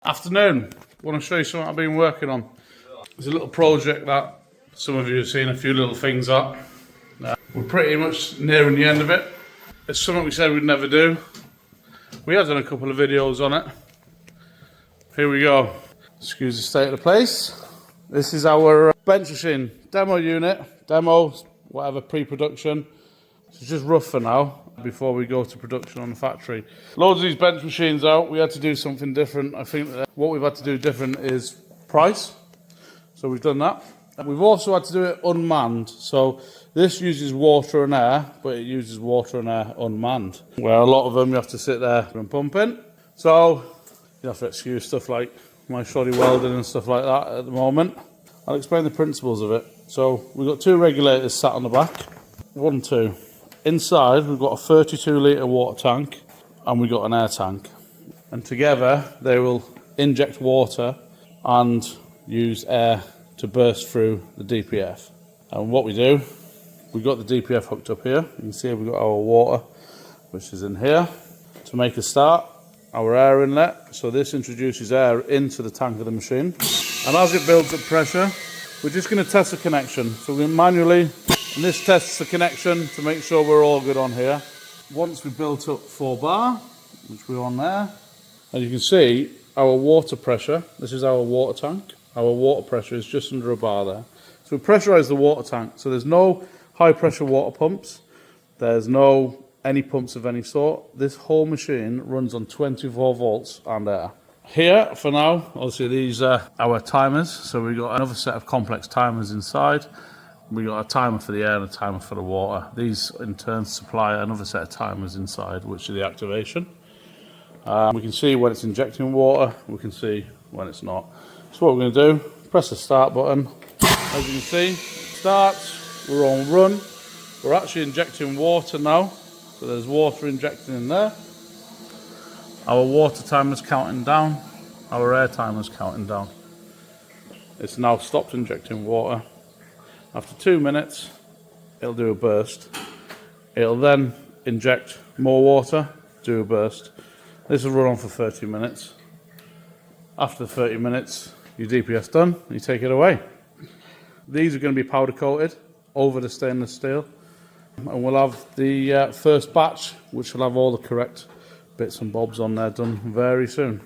Afternoon. I want to show you something I've been working on. It's a little project that some of you have seen a few little things at. We're pretty much nearing the end of it. It's something we said we'd never do. We have done a couple of videos on it. Here we go. Excuse the state of the place. This is our bench machine demo unit. Demo, whatever, pre-production. It's just rough for now before we go to production on the factory. Loads of these bench machines out. We had to do something different. I think that what we've had to do different is price. So we've done that. We've also had to do it unmanned. So this uses water and air, but it uses water and air unmanned. Where a lot of them you have to sit there and pump in. So you have to excuse stuff like my shoddy welding and stuff like that at the moment. I'll explain the principles of it. So we've got two regulators sat on the back. 1, 2. Inside we've got a 32 litre water tank and we've got an air tank. And together they will inject water and use air to burst through the DPF. And what we do, we've got the DPF hooked up here. You can see we've got our water, which is in here. To make a start, our air inlet. So this introduces air into the tank of the machine. And as it builds up pressure, we're just going to test the connection. So we're manually, and this tests the connection to make sure we're all good on here. Once we've built up 4 bar, which we're on there, and you can see our water pressure, this is our water tank. Our water pressure is just under a bar there. So we pressurise the water tank. So there's no high pressure water pumps. There's no any pumps of any sort. This whole machine runs on 24 volts and air. Here, for now, obviously these are our timers. So we've got another set of complex timers inside. We've got a timer for the air and a timer for the water. These in turn supply another set of timers inside, which are the activation. We can see when it's injecting water. We can see when it's not. So what we're going to do, press the start button. As you can see, starts, we're on run. We're actually injecting water now. So there's water injecting in there. Our water timer's counting down. Our air timer's counting down. It's now stopped injecting water. After 2 minutes, it'll do a burst. It'll then inject more water, do a burst. This will run on for 30 minutes. After the 30 minutes, your DPF's done, you take it away. These are going to be powder coated over the stainless steel. And we'll have the first batch, which will have all the correct bits and bobs on there, done very soon.